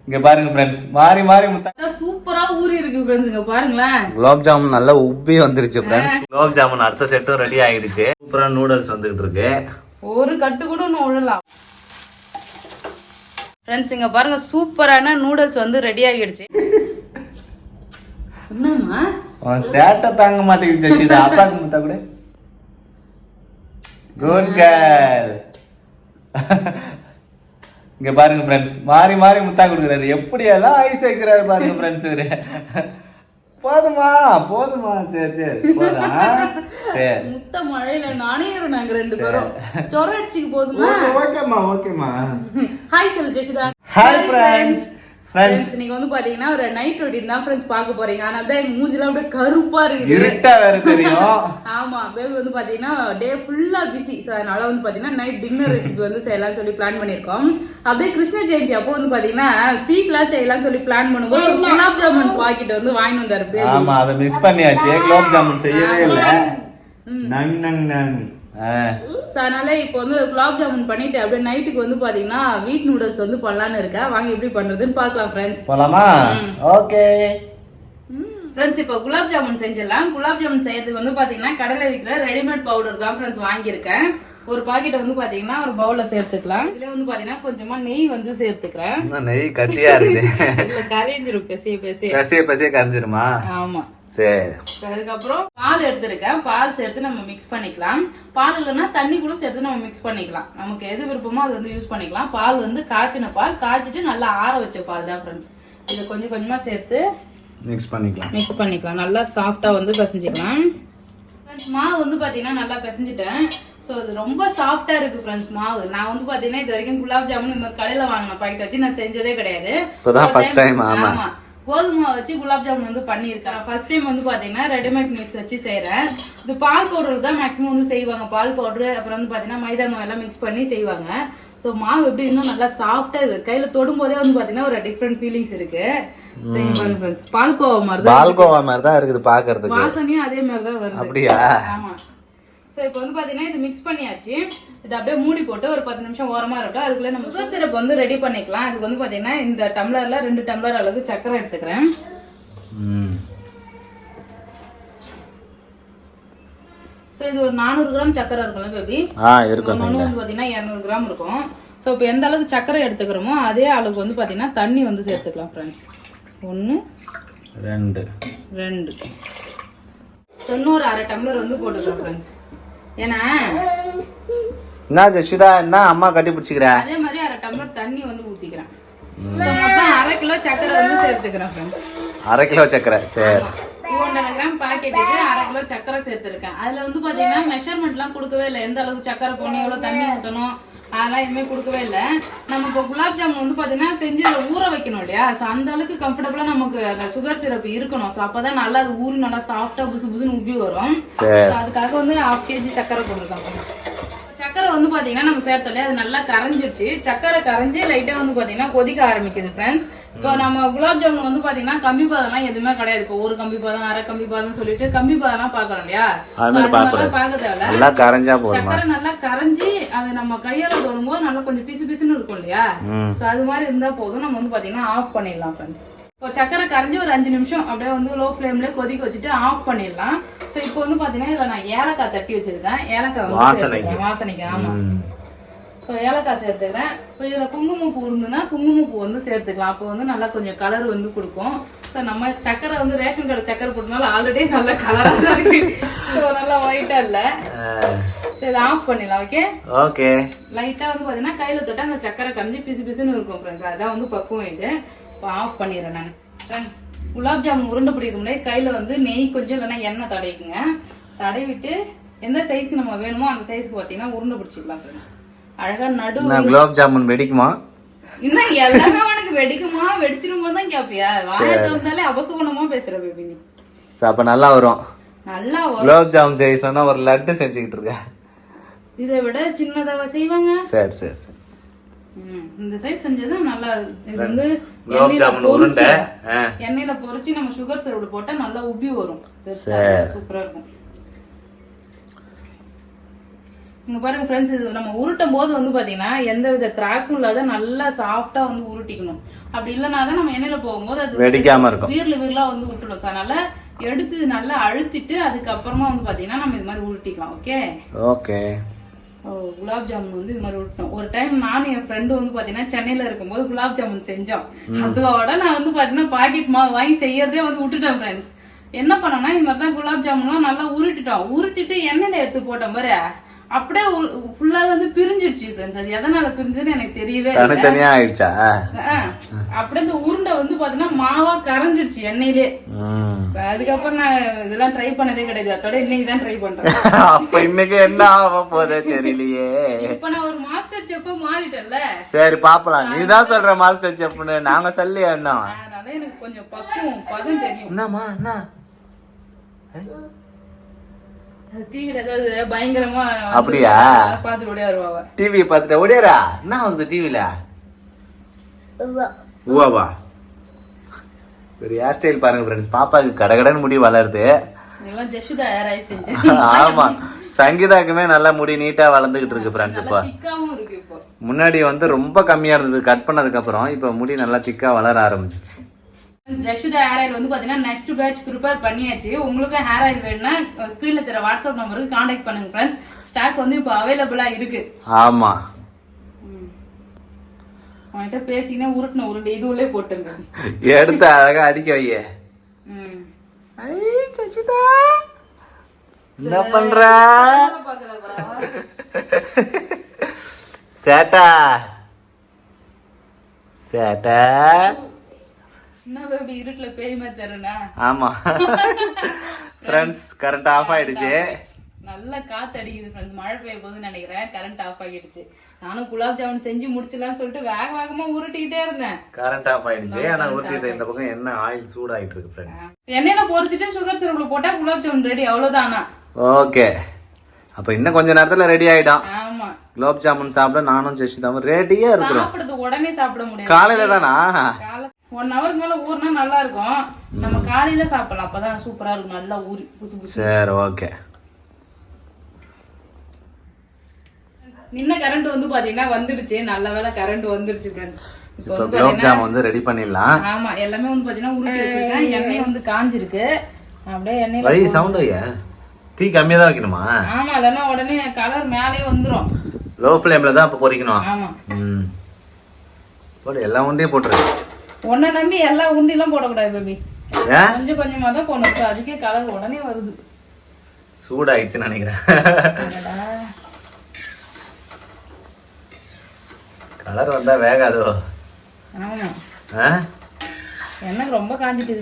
இங்க பாருங்க फ्रेंड्स மாறி மாறி முத்தா சூப்பரா ஊறி இருக்கு फ्रेंड्स. இங்க பாருங்களேன். குலாப் ஜாமுன் நல்லா உப்பி வந்துருச்சு फ्रेंड्स. குலாப் ஜாமுன் அடுத்த செட்டும் ரெடி ஆயிடுச்சு. சூப்பரா நூடுல்ஸ் வந்துகிட்டு இருக்கு. ஒரு கட்டு கூட இன்னும் விழலாம். फ्रेंड्स இங்க பாருங்க சூப்பரான நூடுல்ஸ் வந்து ரெடி ஆகிடுச்சு. என்னம்மா? சேட்ட தாங்க மாட்டேங்குது ஜெஷிதா. அப்பாக்கு முத்தா கூட. Good girl. இங்க பாருங்க फ्रेंड्स மாறி மாறி முத்தா கொடுக்குறாரு. எப்படி எல்லாம் ஐஸ் வைக்கிறாரு பாருங்க फ्रेंड्स இவரு. போதுமா போதுமா சரி சரி போதா சரி. முத்த மழையில நனையிறோம் நாங்க ரெண்டு பேரும். சொர அடிச்சுக்கு போதுமா? ஓகேமா ஓகேமா. ஹாய் சொல்லு ஜெஷிதா. Hi friends. ஃப்ரெண்ட்ஸ் நீங்க வந்து பாத்தீங்கன்னா ஒரு நைட் ரொட்டீன் தான் ஃப்ரெண்ட்ஸ் பார்க்க போறீங்க. அதனால தான் எங்க மூஞ்சில அப்படியே கருப்பா இருக்குது. இருட்டா வேற தெரியும். ஆமா பேபி வந்து பாத்தீங்கன்னா டே ஃபுல்லா பிஸி. சோ அதனால வந்து பாத்தீங்கன்னா நைட் டின்னர் ரெசிபி வந்து செய்யலாம்னு சொல்லி பிளான் பண்ணிருக்கோம். அப்படியே கிருஷ்ண ஜெயந்தி அப்போ வந்து பாத்தீங்கன்னா ஸ்வீட்லாம் செய்யலாம்னு சொல்லி பிளான் பண்ணும்போது குலாப் ஜாமுன் பாக்கெட் வந்து வாங்கி வந்தாரு பேபி. ஆமா அதை மிஸ் பண்ணியாச்சு. குலாப் ஜாமுன் செய்யவே இல்ல. நங் நங் நங். சோ அதனால இப்போ வந்து குலாப் ஜாமுன் பண்ணிட்டு அப்படியே நைட்டுக்கு வந்து பாத்தீங்கன்னா வீட் நூடுல்ஸ் வந்து பண்ணலான்னு இருக்கேன். வாங்க எப்படி பண்றதுன்னு பாக்கலாம் ஃப்ரெண்ட்ஸ். போலாமா? ஓகே ஃப்ரெண்ட்ஸ் இப்போ குலாப் ஜாமுன் செஞ்சிடலாம். குலாப் ஜாமுன் செய்யறதுக்கு வந்து பாத்தீங்கன்னா கடையில விற்கிற ரெடிமேட் பவுடர் தான் ஃப்ரெண்ட்ஸ் வாங்கியிருக்கேன். ஒரு பாக்கெட் வந்து பாத்தீங்கன்னா ஒரு பவுல்ல சேர்த்துக்கலாம். இதுல வந்து பாத்தீங்கன்னா கொஞ்சமா நெய் வந்து சேர்த்துக்கிறேன். நெய் கட்டியா இருக்கு. இல்ல கரைஞ்சிரும் பெசிய பெசிய கரைஞ்சிருமா? ஆமா சரி. அதுக்கப்புறம் பால் எடுத்திருக்கேன். பால் சேர்த்து நம்ம மிக்ஸ் பண்ணிக்கலாம். பால் இல்லைன்னா தண்ணி கூட சேர்த்து நம்ம மிக்ஸ் பண்ணிக்கலாம். நமக்கு எது விருப்பமோ அது வந்து யூஸ் பண்ணிக்கலாம். பால் வந்து காய்ச்சின பால், காய்ச்சிட்டு நல்லா ஆற வச்ச பால் தான் ஃப்ரெண்ட்ஸ். இதை கொஞ்சம் கொஞ்சமா சேர்த்து மிக்ஸ் பண்ணிக்கலாம். நல்லா சாஃப்டா வந்து பிசைஞ்சிக்கலாம். மாவு வந்து பாத்தீங்கன்னா நல்லா பிசைஞ்சிட்டேன். சோ இது ரொம்ப சாஃப்டா இருக்கு ஃப்ரெண்ட்ஸ் மாவு. நான் வந்து பாத்தீங்கன்னா இது வரைக்கும் குலாப் ஜாமுன் இந்த மாதிரி கடையில வாங்கின பாக்கெட் வச்சு நான் செஞ்சதே கிடையாது. ஆமா கோதுமை வச்சு குலாப் ஜாமுன் வந்து பண்ணியிருக்கேன். ஃபர்ஸ்ட் டைம் வந்து பாத்தீங்கன்னா ரெடிமேட் மிக்ஸ் வச்சு செய்யறேன். இது பால் பவுடர் தான் மேக்ஸிமம் வந்து செய்வாங்க. பால் பவுடர் அப்புறம் வந்து பாத்தீங்கன்னா மைதா மாவு எல்லாம் மிக்ஸ் பண்ணி செய்வாங்க. சோ மாவு எப்படி இன்னும் நல்லா சாஃப்டா இருக்கு. கையில தொடும் போதே வந்து பாத்தீங்கன்னா ஒரு டிஃப்ரெண்ட் ஃபீலிங்ஸ் இருக்கு. பால்கோவா மாதிரி தான் இருக்குது பாக்குறதுக்கு. வாசனையும் அதே மாதிரி தான் வருது. அப்படியா? ஆமா. சோ இப்போ வந்து பாத்தீங்கன்னா இது மிக்ஸ் பண்ணியாச்சு. இது அப்படியே மூடி போட்டு ஒரு 10 நிமிஷம் ஓரமா இருக்கட்டும். அதுக்குள்ள நம்ம சுகர் சிரப் வந்து ரெடி பண்ணிக்கலாம். அதுக்கு வந்து பாத்தீங்கன்னா இந்த டம்ளர்ல 2 டம்ளர் அளவுக்கு சக்கரை எடுத்துக்கிறேன். சோ இது ஒரு 400 கிராம் சக்கரை இருக்கும்ல பேபி? இருக்கும். வந்து பாத்தீங்கன்னா 200 கிராம் இருக்கும். சோ இப்போ எந்த அளவுக்கு சக்கரை எடுத்துக்கிறோமோ அதே அளவுக்கு வந்து பாத்தீங்கன்னா தண்ணி வந்து சேர்த்துக்கலாம் ஃப்ரெண்ட்ஸ். 1 2 இன்னொரு அரை டம்ளர் வந்து போட்டுக்கலாம் ஃப்ரெண்ட்ஸ். ஏன்னா என்ன ஜெஷிதா என்ன அம்மா கட்டி பிடிச்சிக்கிற? அதே மாதிரி அரை டம்ளர் தண்ணி வந்து ஊத்திக்கிறேன். மொத்தம் 1/2 கிலோ சக்கரை வந்து சேர்த்துக்கிறேன் ஃப்ரெண்ட்ஸ். 1/2 கிலோ சக்கரை சரி. 200 கிராம் பாக்கெட்டுக்கு 1/2 கிலோ சக்கரை சேர்த்திருக்கேன். அதுல வந்து பாத்தீங்கன்னா மெஷர்மெண்ட்லாம் கொடுக்கவே இல்லை. எந்த அளவுக்கு சக்கரை போடணும், எவ்வளவு தண்ணி ஊற்றணும் அதெல்லாம் எதுவுமே கொடுக்கவே இல்லை. நம்ம இப்போ குலாப் ஜாமுன் வந்து பாத்தீங்கன்னா செஞ்சு ஊற வைக்கணும் இல்லையா? ஸோ அந்த அளவுக்கு கம்ஃபர்டபுளா நமக்கு அந்த சுகர் சிரப் இருக்கணும். ஸோ அப்பதான் நல்லா அது ஊறி நல்லா சாஃப்டா புசு புசுன்னு உப்பி வரும். அதுக்காக வந்து 1/2 kg சக்கரை போட்டுருக்காங்க. சக்கரை வந்து பாத்தீங்கன்னா நம்ம சேர்த்தல அது நல்லா கரைஞ்சிருச்சு. சக்கரை கரைஞ்சி லைட்டா வந்து பாத்தீங்கன்னா கொதிக்க ஆரம்பிக்குது ஃப்ரெண்ட்ஸ். இப்போ நம்ம குலாப் ஜாமுன் வந்து பாத்தீங்கன்னா கம்பி பாதம்லாம் எதுவுமே கிடையாது. இப்போ ஒரு கம்பி பாதம் அரை கம்பி பாதம் சொல்லிட்டு கம்பி பாதம்லாம் பாக்குறோம் இல்லையா? பார்க்க தேவையில்ல. சக்கரை நல்லா கரைஞ்சி அது நம்ம கையால தொடும்போது நல்லா கொஞ்சம் பிசு பிசுன்னு இருக்கும் இல்லையா? சோ அது மாதிரி இருந்தா போதும். நம்ம வந்து பாத்தீங்கன்னா ஆஃப் பண்ணிடலாம் ஃப்ரெண்ட்ஸ். இப்போ சக்கரை கரைஞ்சி ஒரு 5 நிமிஷம் அப்படியே வந்து லோ ஃப்ளேம்ல கொதிக்க வச்சுட்டு ஆஃப் பண்ணிடலாம். சோ இப்போ வந்து பாத்தீங்கன்னா இதுல நான் ஏலக்காய் தட்டி வச்சிருக்கேன். ஏலக்காய் வந்து வாசனைக்கு. ஆமா. ஸோ ஏலக்காய் சேர்த்துக்கிறேன். இப்போ இதில் குங்குமப்பூ இருந்துன்னா குங்குமப்பூ வந்து சேர்த்துக்கலாம். அப்போ வந்து நல்லா கொஞ்சம் கலர் வந்து கொடுக்கும். ஸோ நம்ம சக்கரை வந்து ரேஷன் கடை சக்கரை போட்டனால ஆல்ரெடி நல்ல கலராக தான் இருக்கு. ஸோ நல்லா ஒயிட்டா இல்லை. சரி இதை ஆஃப் பண்ணிடலாம். Okay okay. லைட்டாக வந்து பார்த்தீங்கன்னா கையில் தொட்டால் அந்த சக்கரை கரைஞ்சி பிசு பிசுன்னு இருக்கும் ஃப்ரெண்ட்ஸ். அதான் வந்து பக்குவம் இது. இப்போ ஆஃப் பண்ணிடுறேன் நான் ஃப்ரெண்ட்ஸ். குலாப் ஜாமுன் உருண்டை பிடிக்க முன்னாடி கையில் வந்து நெய் கொஞ்சம் இல்லைன்னா எண்ணெய் தடவிக்குங்க. தடவிட்டு எந்த சைஸ்க்கு நம்ம வேணுமோ அந்த சைஸ்க்கு பார்த்தீங்கன்னா உருண்டை பிடிச்சிக்கலாம் ஃப்ரெண்ட்ஸ். அழகா நடு குலாப் ஜாமுன் வெடிக்குமா? இன்னும் எல்லாமே உனக்கு வெடிக்குமா? வெடிச்சிரும் போது தான் கேப்பியா? வாயை திறந்தாலே அபசகுணமா பேசுற பேபி. அப்ப நல்லா வரும். நல்லா வரும். குலாப் ஜாமுன் செய்ய சொன்னா ஒரு லட்டு செஞ்சுக்கிட்டு இருக்க. இதை விட சின்னதாவா செய்வாங்க. சரி சரி சரி. இந்த சைஸ் செஞ்சது நல்லா. இது வந்து குலாப் ஜாமுன் உருண்டை எண்ணெயில பொரிச்சு நம்ம சுகர் சிரப் போட்டா நல்லா உப்பி வரும். சூப்பரா இருக்கும். இங்க பாருங்க ஃப்ரெண்ட்ஸ், இது நம்ம உருட்டும் போது வந்து பாத்தீங்கன்னா எந்த வித கிராக்கும் இல்லாத நல்லா சாஃப்டா வந்து உருட்டிக்கணும். அப்படி இல்லைன்னா தான் நம்ம எண்ணெயில போகும்போது அது வெடிக்காம இருக்கும், வீர்ல வந்து விட்டுடும். ஸோ அதனால எடுத்து நல்லா அழுத்திட்டு அதுக்கப்புறமா வந்து பாத்தீங்கன்னா நம்ம இது மாதிரி உருட்டிக்கலாம். Okay okay. குலாப் ஜாமுன் வந்து இது மாதிரி விட்டோம். ஒரு டைம் நானும் என் ஃப்ரெண்டு வந்து பாத்தீங்கன்னா சென்னையில இருக்கும்போது குலாப் ஜாமுன் செஞ்சோம். அதோட நான் வந்து பாத்தீங்கன்னா பாக்கெட் மாவு வாங்கி செய்யறதே வந்து விட்டுட்டேன் ஃப்ரெண்ட்ஸ். என்ன பண்ணோம்னா இந்த மாதிரி தான் குலாப் ஜாமுன்லாம் நல்லா உருட்டிட்டு எண்ணெயில எடுத்து போட்டோம் பாரு, அப்படியே ஃபுல்லா வந்து பிரிஞ்சிடுச்சு ஃப்ரெண்ட்ஸ். அது எதனால பிரிஞ்சுன்னு எனக்கு தெரியவே இல்லை. தனித்தனியா ஆயிடுச்சா? அப்படியே இந்த உருண்டை வந்து பாத்தீங்கன்னா மாவா கரைஞ்சிடுச்சு எண்ணெயிலே. அதுக்கப்புறம் நான் இதெல்லாம் ட்ரை பண்ணதே கிடையாது. அதோட இன்னைக்கு தான் ட்ரை பண்றேன். அப்ப இன்னைக்கு என்ன ஆக போதே தெரியலையே. இப்ப நான் ஒரு மாஸ்டர் செஃப்பா மாறிட்டேன்ல. சரி பாப்பலாம். நீதான் சொல்ற மாஸ்டர் செஃப்னு, நாங்க சொல்லி என்ன? அதனால எனக்கு கொஞ்சம் பதம் தெரியும். என்னமா என்ன டிவில ஏதாவது பயங்கரமா அப்படியா பாத்து ஓடியாருவா? டிவி பாத்துட்டு ஓடியாரா? என்ன வந்து டிவில? ஊவாவா? ஒரு ஹேர் ஸ்டைல் பாருங்க ஃப்ரெண்ட்ஸ். பாப்பாக்கு கடகடன் முடி வளருது. எல்லாம் ஜெஷுதா ஹேர் ஆயில் செஞ்சேன். ஆமா, சங்கீதாக்குமே நல்லா முடி நீட்டா வளர்ந்துகிட்டு இருக்கு ஃப்ரெண்ட்ஸ். இப்போ முன்னாடி வந்து ரொம்ப கம்மியா இருந்தது, கட் பண்ணதுக்கு அப்புறம் இப்ப முடி நல்லா திக்கா வளர ஆரம்பிச்சிச்சு. ஜெஷுதா ஹேர் ஆயில் வந்து பாத்தீங்கன்னா நெக்ஸ்ட் பேட்ச் ப்ரிப்பேர் பண்ணியாச்சு. உங்களுக்கும் ஹேர் ஆயில் வேணும்னா ஸ்கிரீன்ல தெரிய வாட்ஸ்அப் நம்பருக்கு கான்டாக்ட் பண்ணுங்க ஃப்ரெண்ட்ஸ். ஸ்டாக் வந்து இப்போ அவைலபிளா இருக்கு. ஆமா, அவன்கிட்ட பேசினா உருண்டை இது உள்ளே போட்டுங்க. எடுத்து அழகா அடிக்க வைய. என்ன பண்ற? சேட்டா சேட்டா. என்ன பேபி இருட்டுல பேய் மாதிரி தரனா? ஆமா ஃப்ரெண்ட்ஸ், கரண்ட் ஆஃப் ஆயிடுச்சு. நல்லா காத்து அடிக்குது ஃப்ரெண்ட்ஸ். மழை பெய்ய போகுதுன்னு நினைக்கிறேன். கரண்ட் ஆஃப் ஆகிடுச்சு. நானும் குலாப் ஜாமுன் செஞ்சு முடிச்சலாம்னு சொல்லிட்டு வேகமா உருட்டிக்கிட்டே இருந்தேன். கரண்ட் ஆஃப் ஆயிடுச்சு. ஆனா உருட்டிட்டு இந்த பக்கம் என்ன ஆயில் சூடாயிட்டு இருக்கு ஃப்ரெண்ட்ஸ். எண்ணெயில பொரிச்சிட்டு சுகர் சிரப்ல போட்டா குலாப் ஜாமுன் ரெடி, அவ்வளவுதானா? ஓகே, அப்ப இன்னும் கொஞ்ச நேரத்துல ரெடி ஆயிடும். ஆமா, குலாப் ஜாமுன் சாப்பிட நானும் ஜெஷிதாவும் ரெடியா இருக்கிறோம். சாப்பிடுறது உடனே சாப்பிட முடியாது. காலையில தானா? 1 hour மேல ஊர்னா நல்லா இருக்கும். நம்ம காலையில சாப்பிடலாம், அப்பதான் சூப்பரா இருக்கும். நல்லா ஊறி புசு புசு. சரி ஓகே. நின்ன கரண்ட் வந்து பாத்தீங்கன்னா வந்துடுச்சு. நல்ல வேளை கரண்ட் வந்துடுச்சு ஃப்ரெண்ட்ஸ். இப்போ குலாப் ஜாமுன் வந்து ரெடி பண்ணிடலாம். ஆமா, எல்லாமே வந்து பாத்தீங்கன்னா உருட்டி வச்சிருக்கேன். எண்ணெய் வந்து காஞ்சிருக்கு. அப்படியே எண்ணெயில வை சவுண்ட் வையா. தீ கம்மியா தான் வைக்கணுமா? ஆமா, இல்லன்னா உடனே கலர் மேலே வந்துரும். லோ ஃப்ளேம்ல தான் அப்ப பொரிக்கணும். ஆமா, போடு, எல்லா உண்டையும் போட்டுரு. ஒன்ன நம்பி எல்லா உண்டிலாம் போடக்கூடாது பேபி. கொஞ்சம் கொஞ்சமா தான் போடணும். அதுக்கே கலர் உடனே வருது. சூடாயிடுச்சுன்னு நினைக்கிறேன். கலர் வந்தா வேகாதோ? ஆமா, எண்ணெய் ரொம்ப காஞ்சிட்டு.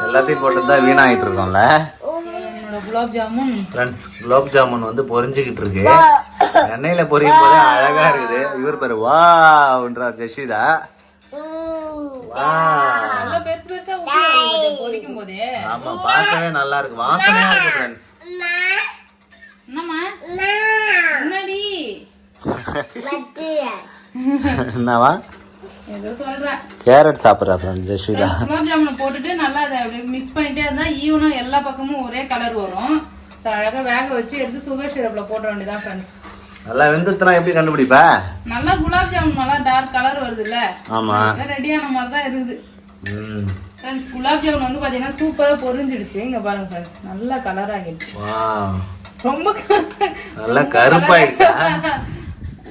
எல்லாத்தையும் போட்டுதான் வீணாயிட்டு இருக்கோம்ல. குலாப் ஜாமுன் ஃப்ரெண்ட்ஸ், குலாப் ஜாமுன் வந்து பொரிஞ்சுக்கிட்டு இருக்கு. எண்ணெயில பொரியும் போது அழகா இருக்குது. இவர் பேரு வாவ்ன்றா ஜெஷிதா. நல்லா பெருசு பெருசா ஊத்தி பொரிக்கும் போதே. ஆமா, பார்க்கவே நல்லா இருக்கு, வாசனையா இருக்கு ஃப்ரெண்ட்ஸ். என்னம்மா என்னடி என்னவா ஏதோ சொல்றேன். கேரட் சாப்பிடுறா ஃப்ரெண்ட்ஸ் ஜெஷிதா. குலாப் ஜாமுன் போட்டுட்டு நல்லா அதை அப்படியே மிக்ஸ் பண்ணிட்டே இருந்தா ஈவனா எல்லா பக்கமும் ஒரே கலர் வரும். ஸோ அழகா வேக வச்சு எடுத்து சுகர் சிரப்ல போட வேண்டியதான் ஃப்ரெண்ட்ஸ். நல்லா வெந்துத்துனா எப்படி கண்டுபிடிப்ப? நல்லா குலாப் ஜாமுன் நல்லா டார்க் கலர் வருது இல்ல? ஆமா, ரெடியான மாதிரி தான் இருக்குது ஃப்ரெண்ட்ஸ். குலாப் ஜாமுன் வந்து பாத்தீங்கன்னா சூப்பரா பொரிஞ்சிடுச்சு. இங்க பாருங்க ஃப்ரெண்ட்ஸ், நல்லா கலர் ஆகிடுச்சு. ரொம்ப நல்லா கருப்பாயிடுச்சா?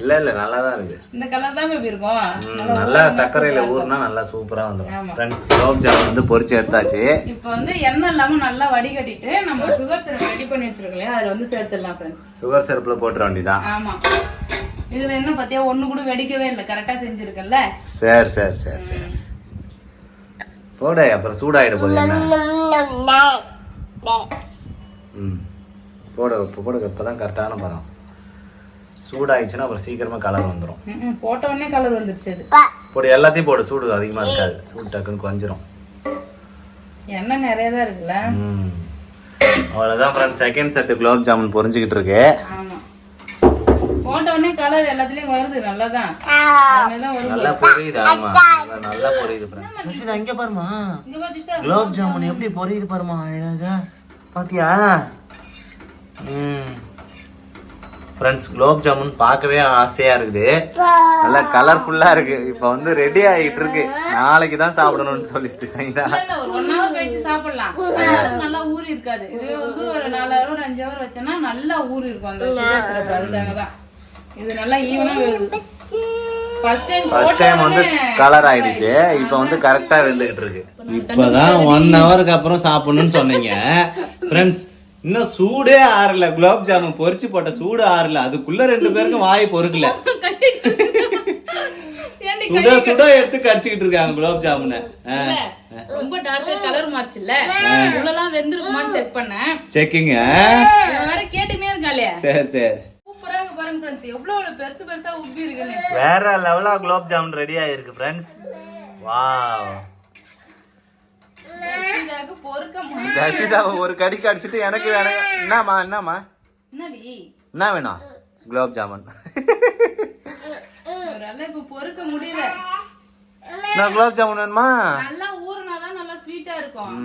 இல்ல நல்லா தான் இருக்கு. இந்த கலர் தான் பேபி இருக்கும். நல்லா சர்க்கரையில ஊர்னா நல்லா சூப்பரா வந்துரும் ஃப்ரெண்ட்ஸ். குலாப் ஜாமுன் வந்து பொரிச்சு எடுத்தாச்சு. இப்போ வந்து எண்ணெய் இல்லாம நல்லா வடிகட்டிட்டு நம்ம சுகர் சிரப் ரெடி பண்ணி வச்சிருக்கோம், அதுல வந்து சேர்த்துடலாம் ஃப்ரெண்ட்ஸ். சுகர் சிரப்ல போட்டுற வேண்டியதான். ஆமா, இதுல என்ன பத்தியா ஒண்ணு கூட வெடிக்கவே இல்லை, கரெக்டா செஞ்சிருக்கல. சரி சரி சரி சரி போடு, அப்புறம் சூடாயிட போகுது. போடு போடு, இப்பதான் கரெக்டான பதம். சூடாயிடுச்சுன்னா அப்புறம் சீக்கிரமா கலர் வந்துடும். போட்ட உடனே கலர் வந்துருச்சு. அது போடு, எல்லாத்தையும் போடு. சூடு அதிகமா இருக்காது, சூடு டக்குன்னு கொஞ்சிரும். எண்ணெய் நிறைய தான் இருக்குல்ல. அவ்வளவுதான் friends, second set gulab jamun பொரிஞ்சுக்கிட்டு இருக்கு. ஆமா, போட்ட உடனே கலர் எல்லாத்துலயும் வருது. நல்லாதான் நல்லா பொரியுது. ஆமா, நல்லா பொரியுது ஃப்ரெண்ட்ஸ். இங்க பாருமா, குலாப் ஜாமுன் எப்படி பொரியுது பாருமா, அழகா பாத்தியா? ஃப்ரெண்ட்ஸ் குலோப் ஜாமுன் பார்க்கவே ஆசையா இருக்குது, நல்லா கலர்ஃபுல்லா இருக்கு. இப்போ வந்து ரெடி ஆகிட்டு இருக்கு, நாளைக்கு தான் சாப்பிடணும்னு சொல்லிட்டு சைதா. ஒரு 1 hour கழிச்சு சாப்பிடலாம், நல்லா ஊறி இருக்காது. இது வந்து ஒரு 4 hour 5 hour வச்சனா நல்லா ஊறி இருக்கும் அந்த சுகர் சிரப். அதுக்காக தான் இது நல்லா ஈவனா வேகுது. ஃபர்ஸ்ட் டைம் வந்து கலர் ஆயிடுச்சு, இப்போ வந்து கரெக்டா வெந்துகிட்டு இருக்கு. இப்பதான் 1 ஹவருக்கு அப்புறம் சாப்பிடணும்னு சொன்னீங்க ஃப்ரெண்ட்ஸ். இன்னும் சூடே ஆறல, குலாப் ஜாமுன் பொரிச்சு போட்ட சூடு ஆறல, அதுக்குள்ள 2 பேருக்கும் வாய் பொறுக்கல. சுட சுட எடுத்து கடிச்சுக்கிட்டு இருக்காங்க குலாப் ஜாமுனை. ரொம்ப டார்க்கா கலர் மாறுச்சுல, உள்ளலாம் வெந்திருக்குமான்னு செக் பண்ணேன். செக்கிங்க வேற கேட்டுனே இருக்காளே. சரி சரி, சூப்பரா இருக்கு பாருங்க ஃப்ரெண்ட்ஸ், எவ்வளவு பெருசு பெருசா உப்பி இருக்குன்னு. வேற லெவலா குலாப் ஜாமுன் ரெடி ஆயிருக்கு ஃப்ரெண்ட்ஸ். வாவ், ஜஷிதா ஒரு கடி கடிச்சிட்டு எனக்கு வேணும். என்னமா என்னமா என்ன வேணும்? குலாப் ஜாமுன். இப்ப பொறுக்க முடியல. நான் குலாப் ஜாமுன் வேணுமா? நல்லா ஊறினாதான் நல்லா ஸ்வீட்டா இருக்கும்.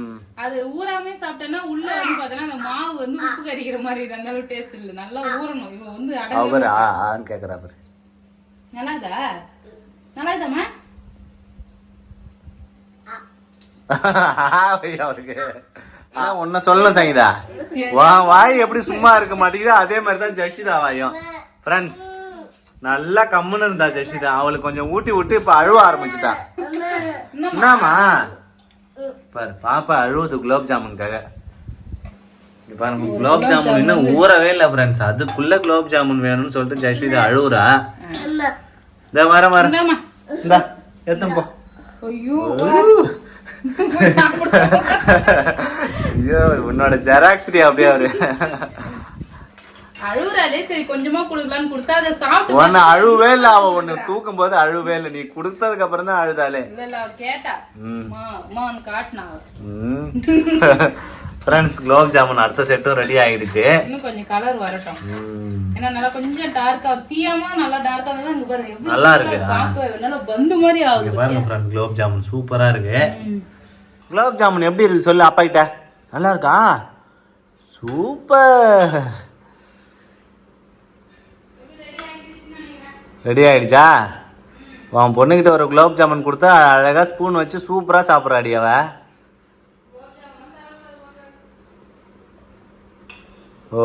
அது ஊறாமே சாப்பிட்டேன்னா உள்ள வந்து பாத்தீங்கன்னா அந்த மாவு வந்து உப்பு கறிக்கிற மாதிரி இது, அந்த அளவு டேஸ்ட் இல்ல. நல்லா ஊறணும். இவன் வந்து அடங்க கேக்குறா பாரு. நல்லாதா? நல்லாதாமா? ஒன்ன சொல்ல சங்கீதா, வாய் எப்படி சும்மா இருக்க மாட்டேங்குது, அதே மாதிரிதான் ஜஷிதா வாயும். ஃப்ரெண்ட்ஸ் நல்லா கம்முன்னு இருந்தா ஜஷிதா, அவளுக்கு கொஞ்சம் ஊட்டி விட்டு இப்ப அழுவ ஆரம்பிச்சுட்டா. என்னமா பாரு பாப்பா அழுவுது குலாப் ஜாமுனுக்காக. பாருங்க குலாப் ஜாமுன் இன்னும் ஊறவே இல்லை ஃப்ரெண்ட்ஸ், அதுக்குள்ள குலாப் ஜாமுன் வேணும்னு சொல்லிட்டு ஜஷிதா அழுவுறா. இந்த வர இந்த எத்தனை போ. ஐயோ உன்னோட ஜெராக்ஸ்டி அப்படியே அவரு அழுவுறாளே, சரி கொஞ்சமா குடுக்கலாம்னு கொடுத்தா அதை சாப்பிட்டு ஒன்னு அழுவே இல்ல. அவ ஒன்னு தூக்கும் போது அழுவே இல்ல, நீ குடுத்ததுக்கு அப்புறம் தான் அழுதாலே. இல்ல கேட்டா மான் காட்டுனா. ஃப்ரெண்ட்ஸ் குலாப் ஜாமுன் அடுத்த செட்டும் ரெடி ஆயிடுச்சு. இன்னும் கொஞ்சம் கலர் வரட்டும், ஏன்னா நல்லா கொஞ்சம் டார்க்கா தீயாம நல்லா டார்க்கா தான். இங்க பாருங்க எவ்வளவு நல்லா இருக்கு, பாக்கவே நல்லா பந்து மாதிரி ஆகுது. பாருங்க ஃப்ரெண்ட்ஸ் குலாப் ஜாமுன் சூப்பரா இருக்கு. குலாப் ஜாமுன் எப்படி இருக்கு சொல்லு அப்பா கிட்ட. நல்லா இருக்கா? சூப்பர். ரெடி ஆயிடுச்சா? உன் பொண்ணுகிட்ட ஒரு குலாப் ஜாமுன் கொடுத்தா அழகா ஸ்பூன் வச்சு சூப்பரா சாப்பிட்றாடி அவ. ஓ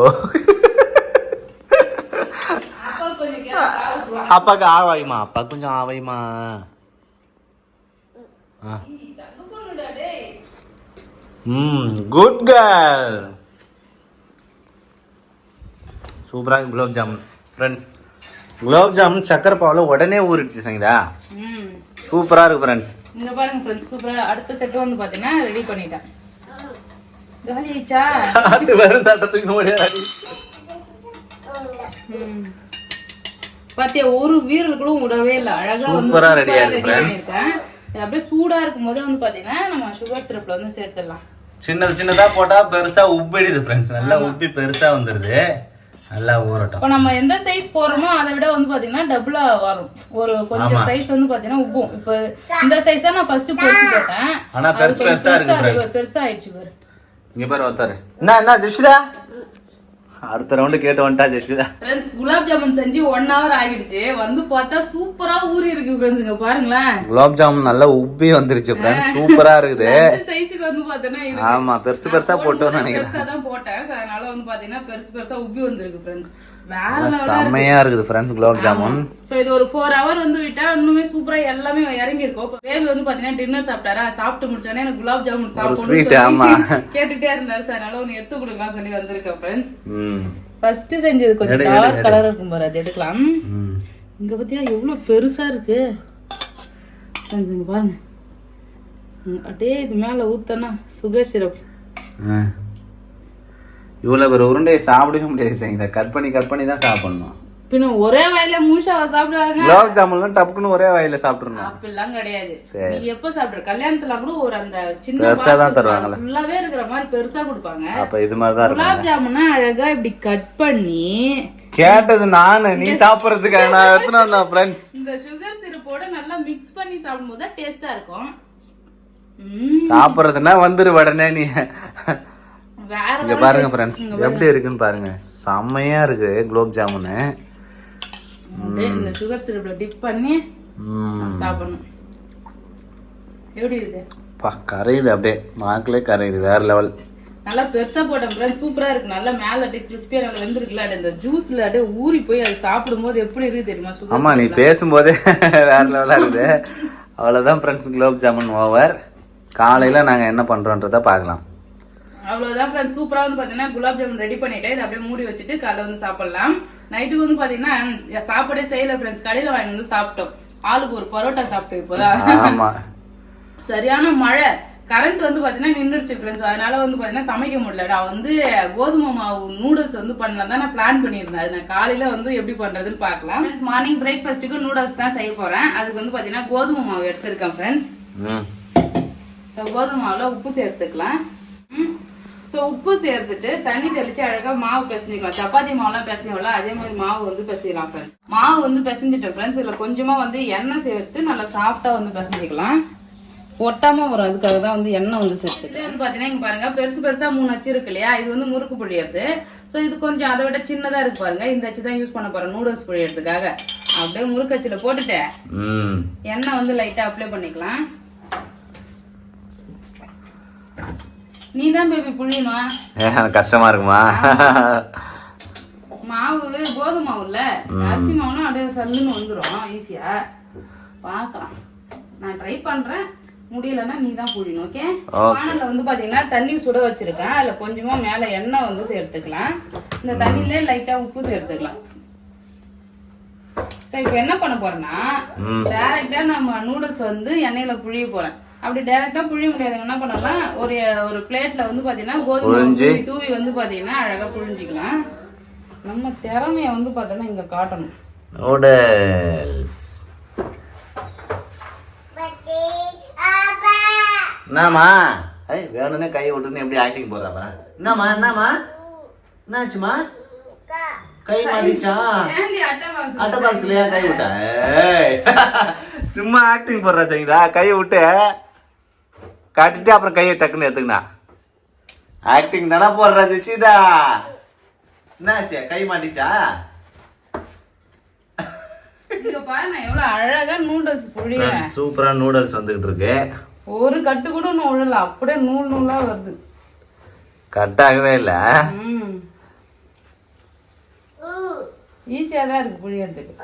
அப்பாக்கு ஆவாயுமா? அப்பா கொஞ்சம் ஆவாயுமா? Good girl. சூப்பரா குலாப் ஜாமுன் ஃப்ரெண்ட்ஸ். குலாப் ஜாமுன் சக்கரை பாவுல உடனே ஊறிடுச்சு சங்கீதா, சூப்பரா இருக்கு ஃப்ரெண்ட்ஸ். இங்க பாருங்க ஃப்ரெண்ட்ஸ், சூப்பரா. அடுத்த செட் வந்து பாத்தீங்கன்னா ரெடி பண்ணிட்டேன். காலி ஆயிச்சா? சாப்பிட்டு வெறும் தட்டத்துக்கு ஓடியாடி. பாத்தியா ஒரு வீரல் கூட விடவே இல்ல, அழகா சூப்பரா ரெடி ஆயிருக்கு. அப்படியே சூடா இருக்கும் போது வந்து பாத்தீங்கன்னா நம்ம சுகர் சிரப்ல வந்து சேர்த்துடலாம். சின்னதா போட்டா பெருசா உப்பிடுது ஃப்ரெண்ட்ஸ், நல்லா உப்பி பெருசா வந்துருது. நல்லா ஊறட்டும். இப்போ நம்ம எந்த சைஸ் போறோமோ அதை விட வந்து பாத்தீங்கன்னா டபுளா வரும். ஒரு கொஞ்சம் சைஸ் வந்து பாத்தீங்கன்னா உப்பும். இப்போ இந்த சைஸா நான் ஃபர்ஸ்ட் பொரிச்சு போட்டேன், ஆனா பெருசா இருக்கு, பெருசா ஆயிடுச்சு பாரு. இங்க பாரு ஒருத்தர் என்ன ஜெஷிதா அடுத்த ரவுண்ட் கேட்டு வந்துட்டா ஜெஷிதா. ஃப்ரெண்ட்ஸ் குலாப் ஜாமுன் செஞ்சு 1 hour ஆகிடுச்சு, வந்து பார்த்தா சூப்பரா ஊறி இருக்கு ஃப்ரெண்ட்ஸ். இங்க பாருங்களேன், குலாப் ஜாமுன் நல்லா உப்பி வந்துருச்சு ஃப்ரெண்ட்ஸ், சூப்பரா இருக்குது. சைஸ்க்கு வந்து பாத்தீங்கன்னா ஆமா பெருசா போட்டோம்னு நினைக்கிறேன். பெருசா தான் போட்டேன், அதனால வந்து பாத்தீங்கன்னா பெருசா உப்பி வந்திருக்கு ஃப்ரெண்ட்ஸ். செம்மையா இருக்குது ஃப்ரெண்ட்ஸ் குலாப் ஜாமுன். சோ இது ஒரு 4 hour வந்து விட்டா இன்னுமே சூப்பரா எல்லாமே இறங்கி இருக்கும். பேபி வந்து பாத்தீங்கன்னா டின்னர் சாப்பிட்டாரா, சாப்பிட்டு முடிச்சோடனே எனக்கு குலாப் ஜாமுன் சாப்பிடணும் கேட்டுட்டே இருந்தாரு. சார் அதனால ஒன்னு எடுத்து கொடுக்கலாம் சொல்லி வந்திருக்கேன் ஃப்ரெண்ட்ஸ். ஃபர்ஸ்ட் செஞ்சது கொஞ்சம் டார்க் கலர் இருக்கும் பாரு, அது எடுக்கலாம். இங்க பாத்தியா எவ்வளவு பெருசா இருக்கு இங்க பாருங்க. அப்படியே இது மேல ஊத்தனா சுகர் சிரப். இவ்வளவு ஒரு உருண்டையை சாப்பிடவே முடியாது சங்கீதா, கட் பண்ணி தான் சாப்பிடணும். பின்ன ஒரே வாயில மூஷாவா சாப்பிடுவாங்க? குலாப் ஜாமுன் டப்புக்குன்னு ஒரே வாயில சாப்பிட்டுறணும் அப்படிலாம் கிடையாது. நீ எப்ப சாப்பிடுற கல்யாணத்துல கூட ஒரு அந்த சின்ன பெருசா தான் தருவாங்கல, ஃபுல்லாவே இருக்கிற மாதிரி பெருசா கொடுப்பாங்க. அப்ப இது மாதிரி தான் இருக்கும். குலாப் ஜாமுன்னா அழகா இப்படி கட் பண்ணி கேட்டது நானு, நீ சாப்பிடுறதுக்கு நான் எடுத்துட்டு வந்தேன் ஃப்ரெண்ட்ஸ். இந்த சுகர் சிரப்போட நல்லா மிக்ஸ் பண்ணி சாப்பிடும்போது டேஸ்டா இருக்கும். சாப்பிடுறதுன்னா வந்துரு உடனே நீ வேற இங்க பாருங்க ஃப்ரெண்ட்ஸ் எப்படி இருக்குன்னு பாருங்க. செம்மையா இருக்கு குலோப் ஜாமுனு. அப்படியே இந்த சுகர் சிரப்ல டிப் பண்ணி சாப்பிடணும். எப்படி இருக்கு? கரையுது அப்படியே நாக்கிலே கரையுது. வேற லெவல். நல்லா பெருசா போட்டேன் ஃப்ரெண்ட்ஸ். சூப்பரா இருக்கு. நல்லா மேல அப்படியே கிறிஸ்பியா நல்லா வெந்திருக்குல்ல. அந்த ஜூஸ்ல அப்படியே ஊறி போய் அது சாப்பிடும்போது எப்படி இருக்கு தெரியுமா? சுகர். ஆமா நீ பேசும்போதே வேற லெவலா இருக்குது. அவ்வளவுதான் ஃப்ரெண்ட்ஸ், குலோப் ஜாமுன் ஓவர். காலையில நாங்க என்ன பண்றோன்றத பார்க்கலாம். அவ்வளவுதான் ஃப்ரெண்ட்ஸ். சூப்பரா வந்து பாத்தீங்கன்னா குலாப் ஜாமுன் ரெடி பண்ணிட்டு இதை அப்படியே மூடி வச்சுட்டு காலைல வந்து சாப்பிடலாம். நைட்டுக்கு வந்து பாத்தீங்கன்னா சாப்பாடே செய்யல ஃப்ரெண்ட்ஸ். கடையில வாங்கி வந்து சாப்பிட்டோம். ஆளுக்கு ஒரு பரோட்டா சாப்பிட்டோம் இப்போதான். ஆமா சரியான மழை. கரண்ட் வந்து பாத்தீங்கன்னா நின்றுச்சு ஃப்ரெண்ட்ஸ். அதனால வந்து பாத்தீங்கன்னா சமைக்க முடியல. நான் வந்து கோதுமை மாவு நூடுல்ஸ் வந்து பண்ணலாம் தான் நான் பிளான் பண்ணியிருந்தேன். அது நான் காலையில வந்து எப்படி பண்றதுன்னு பார்க்கலாம். மார்னிங் பிரேக்ஃபாஸ்ட்டுக்கு நூடுல்ஸ் தான் செய்ய போறேன். அதுக்கு வந்து பாத்தீங்கன்னா கோதுமை மாவு எடுத்திருக்கேன் ஃப்ரெண்ட்ஸ். கோதுமை மாவுல உப்பு சேர்த்துக்கலாம். ஸோ உப்பு சேர்த்துட்டு தண்ணி தெளிச்சு அழகா மாவு பிசைஞ்சிக்கலாம். சப்பாத்தி மாவுலாம் பிசையோம்ல அதே மாதிரி மாவு வந்து பிசையலாம் ஃப்ரெண்ட்ஸ். மாவு வந்து பிசைஞ்சிட்டேன் ஃப்ரெண்ட்ஸ். இதுல கொஞ்சமா வந்து எண்ணெய் சேர்த்து நல்லா சாஃப்டா வந்து பிசைஞ்சிக்கலாம். ஒட்டாம வரும். அதுக்காக தான் வந்து எண்ணெய் வந்து சேர்த்து. இது வந்து பாத்தீங்கன்னா இங்க பாருங்க பெருசு பெருசா 3 அச்சு இருக்கு இல்லையா? இது வந்து முறுக்கு புழியறது. ஸோ இது கொஞ்சம் அதை விட சின்னதா இருக்கு பாருங்க. இந்த அச்சு தான் யூஸ் பண்ண போறேன் நூடுல்ஸ் புழியறதுக்காக. அப்படியே முறுக்கு அச்சுல போட்டுட்டு எண்ணெய் வந்து லைட்டா அப்ளை பண்ணிக்கலாம். நீ தான் பேபி புழியணுமா? கஷ்டமா இருக்குமா? மாவு கோதுமை மாவுல அரிசி மாவுனா அப்படியே சல்லுன்னு வந்துடும் ஈஸியா. பார்க்கலாம். நான் ட்ரை பண்றேன். முடியலன்னா நீ தான் புழியணும். ஓகே. பானைல வந்து பாத்தீங்கன்னா தண்ணி சுட வச்சிருக்கேன். அதுல கொஞ்சமா மேல எண்ணெய் வந்து சேர்த்துக்கலாம். இந்த தண்ணியிலே லைட்டா உப்பு சேர்த்துக்கலாம். சோ இப்போ என்ன பண்ண போறேன்னா டைரக்டா நம்ம நூடுல்ஸ் வந்து எண்ணெயில புழிய போறேன். அப்படி டைரக்டா புழிய முடியாதுங்க என்ன பண்ணலாம், ஒரு பிளேட்ல வந்து பாத்தீங்கன்னா கோதுமை தூவி வந்து பாத்தீங்கன்னா அழகா புழிஞ்சிக்கலாம். நம்ம திறமைய வந்து பாத்தீங்கன்னா இங்க காட்டணும். நூடுல்ஸ் என்னம்மா வேணும்னே கையை விட்டுன்னு எப்படி ஆக்டிங் போடுறாப்பா? என்னம்மா என்னாச்சுமா? கை மாட்டிச்சா? அட்டை பாக்ஸ்லயா கை விட்ட? சும்மா ஆக்டிங் போடுறா சரிங்களா? கையை விட்டு காட்டிட்டு அப்புறம் கையை டக்குன்னு எடுத்துக்கினா ஆக்டிங் தானே போடுறா ஜெச்சிதா. என்னாச்சு கை மாட்டிச்சா? அழகா நூடுல்ஸ் புழியறேன். சூப்பரா நூடுல்ஸ் வந்துகிட்டு இருக்கு. ஒரு கட்டு கூட ஒன்னும் விழல. அப்படியே நூல் நூலா வருது. கட்டாகவே இல்ல. ஈஸியா தான் இருக்கு புழியறதுக்கு.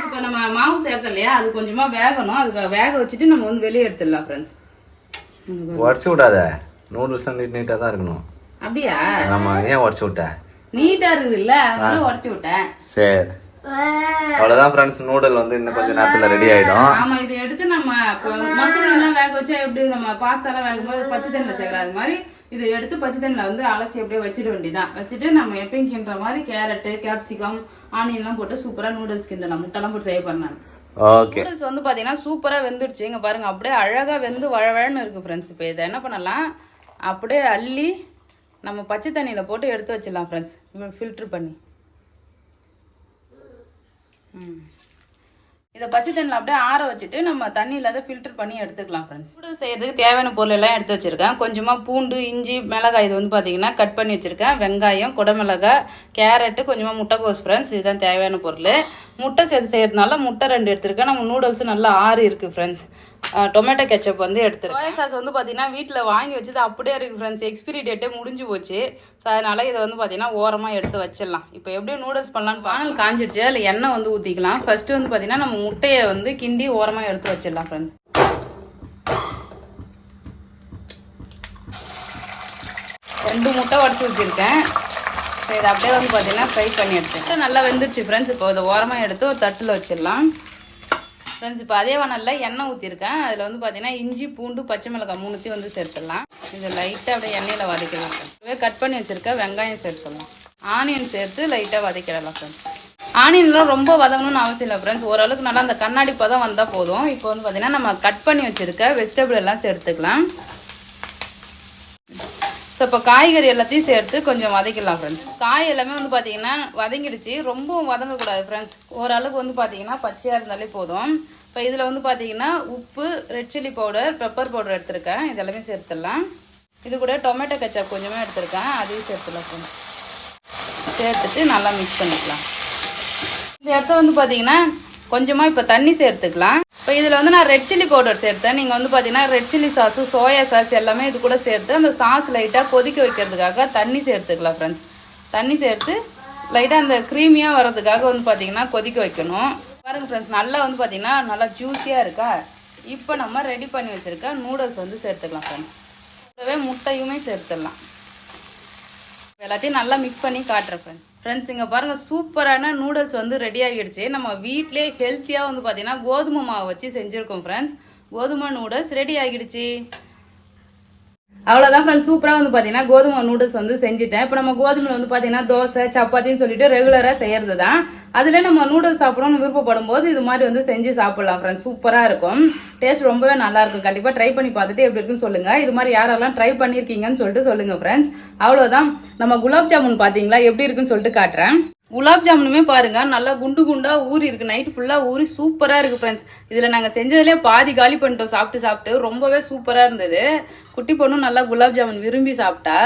இப்ப நம்ம மாவு சேர்த்த இல்லையா அது கொஞ்சமா வேகணும். அதுக்கு வேக வச்சுட்டு நம்ம வந்து வெளியே எடுத்துடலாம் ஃப்ரெண்ட்ஸ். உடச்சு விடாத. நூடுல்ஸ் நீட்டா தான் இருக்கணும். அப்படியா? ஆமா. ஏன் உடச்சு விட்ட? நீட்டா இருக்குது இல்ல அதனால உடச்சு விட்டேன். சரி அவ்வளவுதான் ஃப்ரெண்ட்ஸ். நூடுல் வந்து இன்னும் கொஞ்சம் நேரத்துல ரெடி ஆயிடும். ஆமா இதை எடுத்து நம்ம மக்ரோனி எல்லாம் வேக வச்சா எப்படி நம்ம பாஸ்தா எல்லாம் வேகும் போது பச்சை தண்ணில சேர்க்கிற அது மாதிரி இதை எடுத்து பச்சை தண்ணில வந்து அலசி அப்படியே வச்சிட வேண்டியதான். வச்சுட்டு நம்ம எப்பயும் கிண்டுற மாதிரி கேரட்டு கேப்சிகம் ஆனியன் எல்லாம் போட்டு சூப்பரா நூடுல்ஸ் கிண்டலாம். முட்டைலாம் போட்டு செய்ய பண்ணேன். ஓகே. நூடுல்ஸ் வந்து பாத்தீங்கன்னா சூப்பரா வெந்துடுச்சு. இங்க பாருங்க அப்படியே அழகா வெந்து வழவழன்னு இருக்கு ஃப்ரெண்ட்ஸ். இப்போ இதை என்ன பண்ணலாம், அப்படியே அள்ளி நம்ம பச்சை தண்ணியில போட்டு எடுத்து வச்சிடலாம் ஃப்ரெண்ட்ஸ். ஃபில்டர் பண்ணி இதை பச்சை தண்ணியில் அப்படியே ஆற வச்சுட்டு நம்ம தண்ணியில் அதை ஃபில்டர் பண்ணி எடுத்துக்கலாம் ஃப்ரெண்ட்ஸ். நூடுல்ஸ் செய்யறதுக்கு தேவையான பொருள் எல்லாம் எடுத்து வச்சிருக்கேன். கொஞ்சமாக பூண்டு இஞ்சி மிளகாய் இது வந்து பார்த்தீங்கன்னா கட் பண்ணி வச்சுருக்கேன். வெங்காயம் குடமிளகாய் கேரட்டு கொஞ்சமாக முட்டைக்கோஸ் ஃப்ரெண்ட்ஸ் இதுதான் தேவையான பொருள். முட்டை சேர்த்து செய்யறதுனால முட்டை 2 எடுத்திருக்கேன். நம்ம நூடுல்ஸ் நல்லா ஆறி இருக்குது ஃப்ரெண்ட்ஸ். டொமேட்டோ கெச்சப் வந்து எடுத்துருக்கேன். சோயா சாஸ் வந்து பார்த்தீங்கன்னா வீட்டில் வாங்கி வச்சது அப்படியே இருக்குது ஃப்ரெண்ட்ஸ். எக்ஸ்பிரி டேட்டே முடிஞ்சு போச்சு. ஸோ அதனால் இதை வந்து பார்த்தீங்கன்னா ஓரமாக எடுத்து வச்சிடலாம். இப்போ எப்படி நூடுல்ஸ் பண்ணலான்னு பானல் காஞ்சிடுச்சு. அதில் எண்ணெய் வந்து ஊற்றிக்கலாம். ஃபஸ்ட்டு வந்து பார்த்தீங்கன்னா நம்ம முட்டையை வந்து கிண்டி ஓரமாக எடுத்து வச்சிடலாம் ஃப்ரெண்ட்ஸ். 2 முட்டை உடச்சி வச்சுருக்கேன். ஸோ இதை அப்படியே வந்து பார்த்தீங்கன்னா ஃப்ரை பண்ணி எடுத்துட்டு நல்லா வெந்துருச்சு ஃப்ரெண்ட்ஸ். இப்போ இதை ஓரமாக எடுத்து ஒரு தட்டில் வச்சிடலாம் ஃப்ரெண்ட்ஸ். இப்போ அதே வானல்ல எண்ணெய் ஊற்றிருக்கேன். அதில் வந்து பார்த்தீங்கன்னா இஞ்சி பூண்டு பச்சை மிளகாய் 3 வந்து சேர்த்துடலாம். இதை லைட்டாக அப்படியே எண்ணெயில் வதக்கிடலாம். இதுவே கட் பண்ணி வச்சுருக்க வெங்காயம் சேர்த்துடலாம். ஆனியன் சேர்த்து லைட்டாக வதக்கிடலாம் ஃப்ரெண்ட்ஸ். ஆனியன்லாம் ரொம்ப வதங்கணும்னு அவசியம் இல்லை ஃப்ரெண்ட்ஸ். ஓரளவுக்கு நல்லா அந்த கண்ணாடி பதம் வந்தால் போதும். இப்போ வந்து பார்த்தீங்கன்னா நம்ம கட் பண்ணி வச்சுருக்க வெஜிடபிள் எல்லாம் சேர்த்துக்கலாம். ஸோ இப்போ காய்கறி எல்லாத்தையும் சேர்த்து கொஞ்சம் வதக்கிடலாம் ஃப்ரெண்ட்ஸ். காய் எல்லாமே வந்து பார்த்தீங்கன்னா வதங்கிடுச்சு. ரொம்பவும் வதங்கக்கூடாது ஃப்ரெண்ட்ஸ். ஓரளவுக்கு வந்து பார்த்தீங்கன்னா பச்சையாக இருந்தாலே போதும். இப்போ இதில் வந்து பார்த்தீங்கன்னா உப்பு red chilli powder pepper powder எடுத்துருக்கேன். இதெல்லாமே சேர்த்துடலாம். இது கூட டொமேட்டோ கெச்சப் கொஞ்சமாக எடுத்துருக்கேன், அதையும் சேர்த்துலாம் ஃப்ரெண்ட்ஸ். சேர்த்துட்டு நல்லா மிக்ஸ் பண்ணிக்கலாம். இந்த இடத்த வந்து பார்த்தீங்கன்னா கொஞ்சமாக இப்போ தண்ணி சேர்த்துக்கலாம். இப்போ இதில் வந்து நான் ரெட் சில்லி பவுடர் சேர்த்தேன். நீங்கள் வந்து பார்த்தீங்கன்னா red chilli sauce, soya sauce எல்லாமே இது கூட சேர்த்து அந்த சாஸ் லைட்டாக கொதிக்க வைக்கிறதுக்காக தண்ணி சேர்த்துக்கலாம் ஃப்ரெண்ட்ஸ். தண்ணி சேர்த்து லைட்டாக அந்த க்ரீமியாக வர்றதுக்காக வந்து பார்த்தீங்கன்னா கொதிக்க வைக்கணும். பாருங்கள் ஃப்ரெண்ட்ஸ், நல்லா வந்து பார்த்தீங்கன்னா நல்லா ஜூஸியாக இருக்கா. இப்போ நம்ம ரெடி பண்ணி வச்சுருக்க நூடுல்ஸ் வந்து சேர்த்துக்கலாம் ஃப்ரெண்ட்ஸ். கூடவே முட்டையுமே சேர்த்துடலாம். எல்லாத்தையும் நல்லா மிக்ஸ் பண்ணி காட்டுறேன் ஃப்ரெண்ட்ஸ். இங்கே பாருங்கள், சூப்பரான நூடுல்ஸ் வந்து ரெடி ஆகிடுச்சு. நம்ம வீட்டிலே ஹெல்த்தியாக வந்து பார்த்தீங்கன்னா கோதுமை மாவு வச்சு செஞ்சுருக்கோம் ஃப்ரெண்ட்ஸ். கோதுமை நூடுல்ஸ் ரெடி ஆகிடுச்சு. அவ்வளோதான் ஃப்ரெண்ட்ஸ், சூப்பராக வந்து பார்த்தீங்கன்னா கோதுமை நூடுல்ஸ் வந்து செஞ்சுட்டேன். இப்போ நம்ம கோதுமையில் வந்து பார்த்தீங்கன்னா தோசை, சப்பாத்தின்னு சொல்லிட்டு ரெகுலராக செய்யறது தான். அதில் நம்ம நூடுல்ஸ் சாப்பிடணும்னு விருப்பப்படும் போது இது மாதிரி வந்து செஞ்சு சாப்பிடலாம் ஃப்ரெண்ட்ஸ். சூப்பராக இருக்கும், டேஸ்ட் ரொம்பவே நல்லா இருக்கும். கண்டிப்பாக ட்ரை பண்ணி பார்த்துட்டு எப்படி இருக்குன்னு சொல்லுங்கள். இது மாதிரி யாரெல்லாம் ட்ரை பண்ணியிருக்கீங்கன்னு சொல்லிட்டு சொல்லுங்கள் ஃப்ரெண்ட்ஸ். அவ்வளோதான். நம்ம குலாப் ஜாமுன் பார்த்தீங்களா எப்படி இருக்குன்னு சொல்லிட்டு காட்டுறேன். குலாப் ஜாமுனுமே பாருங்க நல்லா குண்டு குண்டா ஊறி இருக்கு. நைட் ஃபுல்லா ஊறி சூப்பரா இருக்கு ஃப்ரெண்ட்ஸ். இதுல நாங்க செஞ்சதுலேயே பாதி காலி பண்ணிட்டோம் சாப்பிட்டு ரொம்பவே சூப்பரா இருந்தது. குட்டி பொண்ணும் நல்லா குலாப் ஜாமுன் விரும்பி சாப்பிட்டா,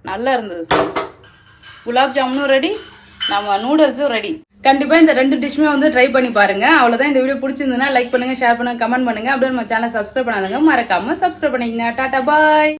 நல்லா இருந்தது ஃப்ரெண்ட்ஸ். குலாப் ஜாமுனும் ரெடி, நம்ம நூடுல்ஸும் ரெடி. கண்டிப்பா இந்த 2 டிஷ்மே வந்து ட்ரை பண்ணி பாருங்க. அவ்வளவுதான். இந்த வீடியோ பிடிச்சிருந்ததுன்னா லைக் பண்ணுங்க, ஷேர் பண்ணுங்க, கமெண்ட் பண்ணுங்க. அப்படியே நம்ம சேனல் சப்ஸ்கிரைப் பண்ணாதவங்க மறக்காம சப்ஸ்கிரைப் பண்ணிக்கங்க. டாடா பாய்.